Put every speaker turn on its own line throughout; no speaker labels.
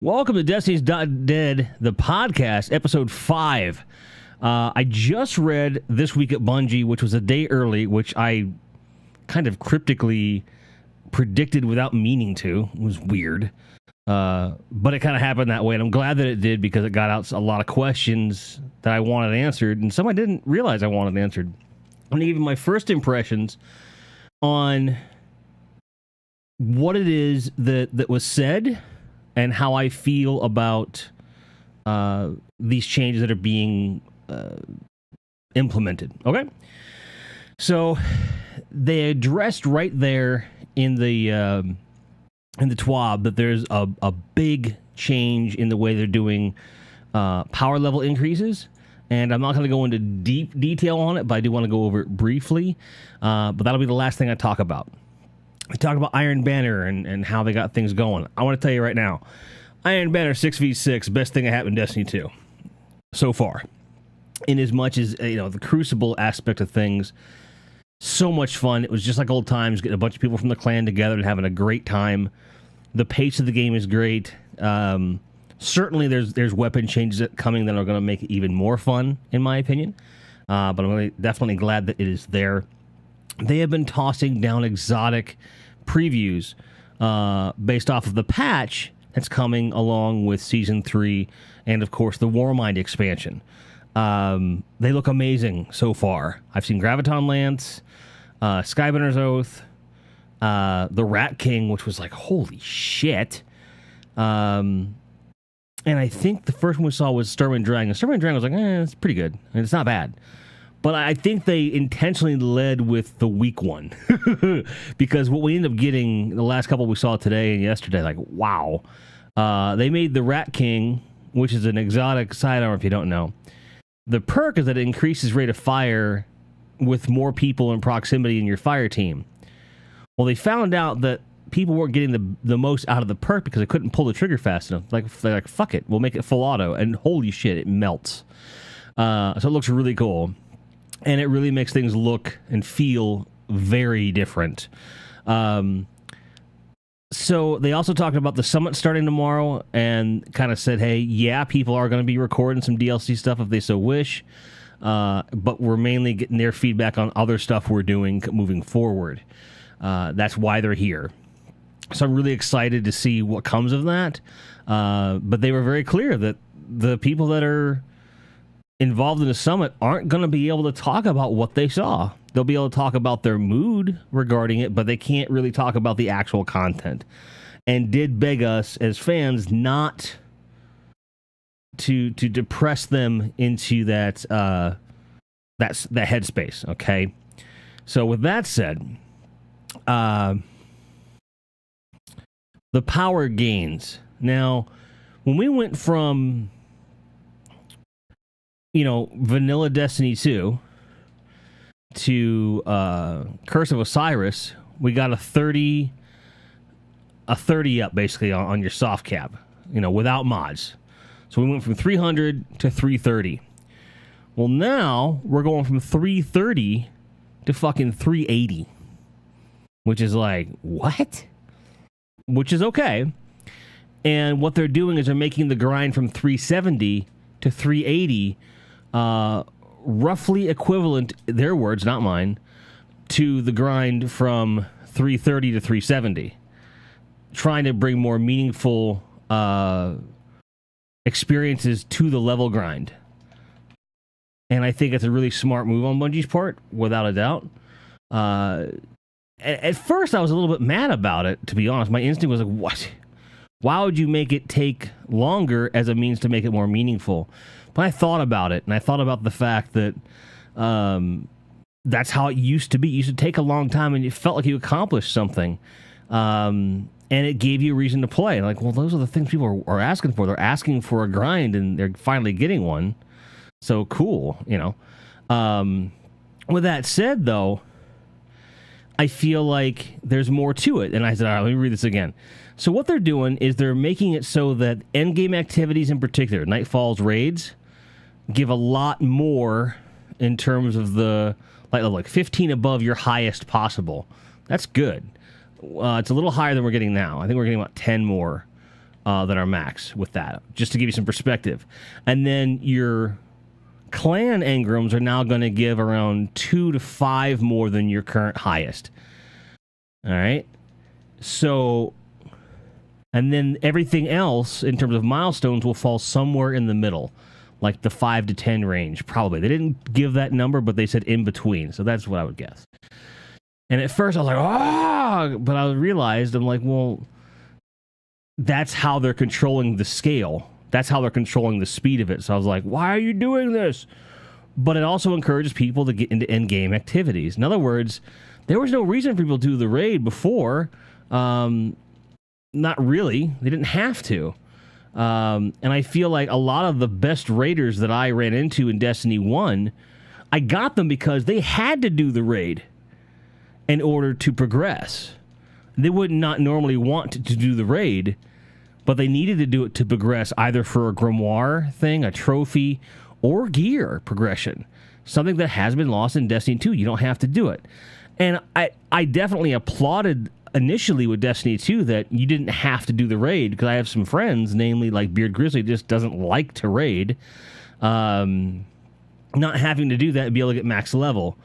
Welcome to Destiny's Dead, the podcast, episode 5. I just read This Week at Bungie, which was a day early, which I kind of cryptically predicted without meaning to. It was weird. But it kind of happened that way, and I'm glad that it did because it got out a lot of questions that I wanted answered, and some I didn't realize I wanted answered. I'm going to give you my first impressions on what it is that was said and how I feel about these changes that are being implemented. Okay? So they addressed right there in the TWAB that there's a big change in the way they're doing power level increases. And I'm not going to go into deep detail on it, but I do want to go over it briefly. But that'll be the last thing I talk about. We talk about Iron Banner and how they got things going. I want to tell you right now, Iron Banner 6v6, best thing that happened in Destiny 2 so far. In as much as, the Crucible aspect of things, so much fun. It was just like old times, getting a bunch of people from the clan together and having a great time. The pace of the game is great. Certainly there's weapon changes coming that are going to make it even more fun, in my opinion. But I'm definitely glad that it is there. They have been tossing down exotic previews based off of the patch that's coming along with Season 3 and, of course, the Warmind expansion. They look amazing so far. I've seen Graviton Lance, Skybinder's Oath, the Rat King, which was like, holy shit. And I think the first one we saw was Sturmwind Dragon. Sturmwind Dragon was like, it's pretty good. I mean, it's not bad. But I think they intentionally led with the weak one because what we ended up getting, the last couple we saw today and yesterday, like, wow. They made the Rat King, which is an exotic sidearm if you don't know. The perk is that it increases rate of fire with more people in proximity in your fire team. Well, they found out that people weren't getting the most out of the perk because they couldn't pull the trigger fast enough. They're like, fuck it, we'll make it full auto. And holy shit, it melts. So it looks really cool. And it really makes things look and feel very different. So they also talked about the summit starting tomorrow and kind of said, hey, yeah, people are going to be recording some DLC stuff if they so wish. But we're mainly getting their feedback on other stuff we're doing moving forward. That's why they're here. So I'm really excited to see what comes of that. But they were very clear that the people that are involved in the summit aren't going to be able to talk about what they saw. They'll be able to talk about their mood regarding it, but they can't really talk about the actual content. And did beg us as fans not to depress them into that headspace. Okay. So with that said, the power gains. Now, when we went from vanilla Destiny 2 to Curse of Osiris, we got a 30 up basically on your soft cap, without mods. So we went from 300 to 330. Well, now we're going from 330 to fucking 380, which is like, what? Which is okay. And what they're doing is they're making the grind from 370 to 380 roughly equivalent, their words, not mine, to the grind from 330 to 370. Trying to bring more meaningful experiences to the level grind. And I think it's a really smart move on Bungie's part, without a doubt. At first, I was a little bit mad about it, to be honest. My instinct was like, what? Why would you make it take longer as a means to make it more meaningful? But I thought about it, and I thought about the fact that that's how it used to be. It used to take a long time, and you felt like you accomplished something. And it gave you a reason to play. Like, well, those are the things people are asking for. They're asking for a grind, and they're finally getting one. So cool, With that said, though, I feel like there's more to it. And I said, all right, let me read this again. So what they're doing is they're making it so that endgame activities in particular, Nightfall's raids, give a lot more in terms of the light level, like 15 above your highest possible. That's good. It's a little higher than we're getting now. I think we're getting about 10 more that are max with that, just to give you some perspective. And then your clan engrams are now going to give around 2 to 5 more than your current highest. All right. So, and then everything else in terms of milestones will fall somewhere in the middle, like the 5 to 10 range, probably. They didn't give that number, but they said in between. So that's what I would guess. And at first I was like, but I realized, I'm like, well, that's how they're controlling the scale. That's how they're controlling the speed of it. So I was like, why are you doing this? But it also encourages people to get into end-game activities. In other words, there was no reason for people to do the raid before. Not really. They didn't have to. And I feel like a lot of the best raiders that I ran into in Destiny 1, I got them because they had to do the raid in order to progress. They would not normally want to do the raid, but they needed to do it to progress, either for a grimoire thing, a trophy, or gear progression. Something that has been lost in Destiny 2. You don't have to do it. And I definitely applauded initially with Destiny 2 that you didn't have to do the raid, because I have some friends, namely like Beard Grizzly, just doesn't like to raid. Not having to do that and be able to get max level.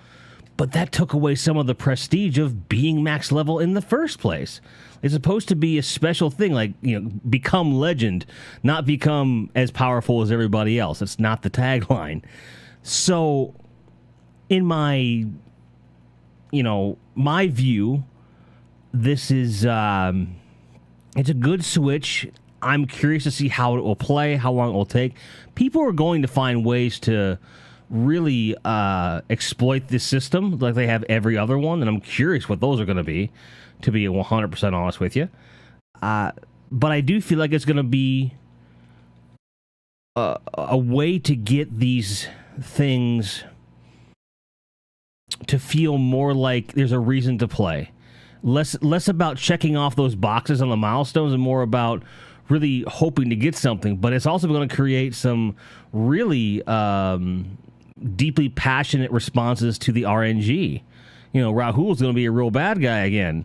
But that took away some of the prestige of being max level in the first place. It's supposed to be a special thing, like, you know, become legend, not become as powerful as everybody else. It's not the tagline. So, in my, my view, this is, it's a good switch. I'm curious to see how it will play, how long it will take. People are going to find ways to really exploit this system like they have every other one, and I'm curious what those are going to be 100% honest with you. But I do feel like it's going to be a way to get these things to feel more like there's a reason to play. Less about checking off those boxes on the milestones and more about really hoping to get something. But it's also going to create some really deeply passionate responses to the RNG. Rahul's going to be a real bad guy again,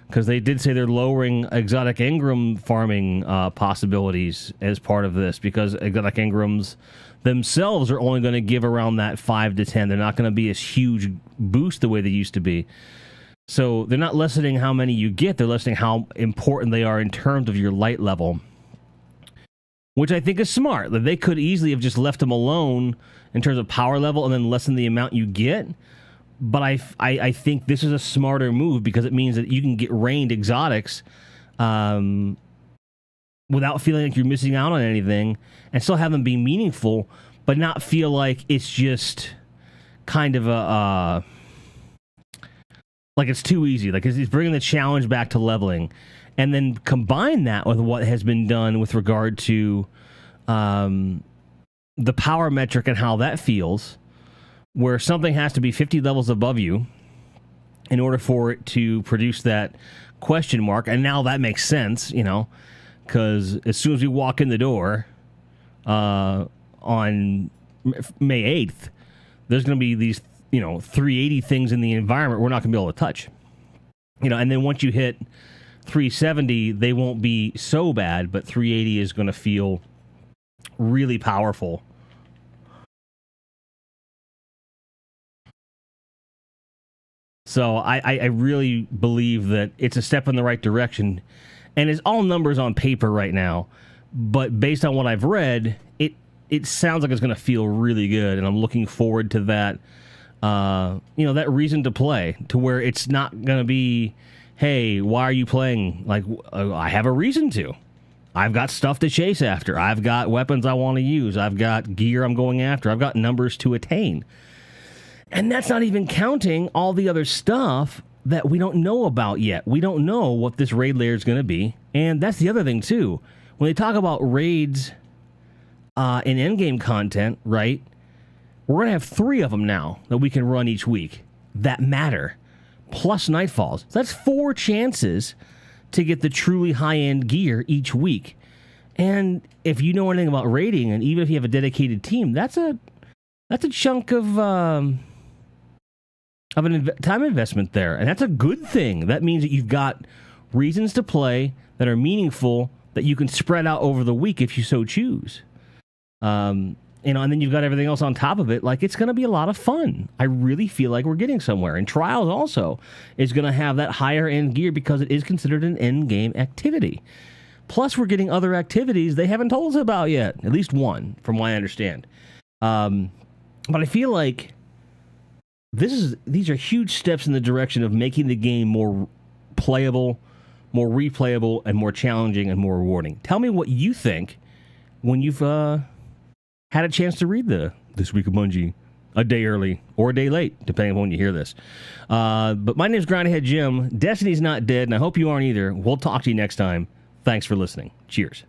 because they did say they're lowering exotic engram farming possibilities as part of this, because exotic engrams themselves are only going to give around that 5 to 10. They're not going to be a huge boost the way they used to be. So they're not lessening how many you get, they're lessening how important they are in terms of your light level, which I think is smart. They could easily have just left them alone in terms of power level and then lessen the amount you get. But I think this is a smarter move, because it means that you can get ranged exotics without feeling like you're missing out on anything, and still have them be meaningful, but not feel like it's just kind of a... like it's too easy. Like it's bringing the challenge back to leveling. And then combine that with what has been done with regard to the power metric and how that feels, where something has to be 50 levels above you in order for it to produce that question mark. And now that makes sense, because as soon as we walk in the door on May 8th, there's going to be these 380 things in the environment we're not going to be able to touch. And then once you hit 370, they won't be so bad, but 380 is going to feel really powerful. So I really believe that it's a step in the right direction, and it's all numbers on paper right now, but based on what I've read, it sounds like it's going to feel really good, and I'm looking forward to that. That reason to play, to where it's not going to be, hey, why are you playing? Like, I have a reason to. I've got stuff to chase after. I've got weapons I want to use. I've got gear I'm going after. I've got numbers to attain. And that's not even counting all the other stuff that we don't know about yet. We don't know what this raid layer is going to be. And that's the other thing, too. When they talk about raids in endgame content, right? We're going to have 3 of them now that we can run each week that matter, plus Nightfalls. So that's 4 chances to get the truly high-end gear each week. And if you know anything about raiding, and even if you have a dedicated team, that's a chunk of time investment there. And that's a good thing. That means that you've got reasons to play that are meaningful, that you can spread out over the week if you so choose. You know, and then you've got everything else on top of it. Like, it's going to be a lot of fun. I really feel like we're getting somewhere. And Trials also is going to have that higher end gear because it is considered an end game activity. Plus, we're getting other activities they haven't told us about yet. At least one, from what I understand. But I feel like these are huge steps in the direction of making the game more playable, more replayable, and more challenging and more rewarding. Tell me what you think when you've had a chance to read This Week of Bungie a day early or a day late, depending on when you hear this. But my name's Grindhead Jim. Destiny's not dead, and I hope you aren't either. We'll talk to you next time. Thanks for listening. Cheers.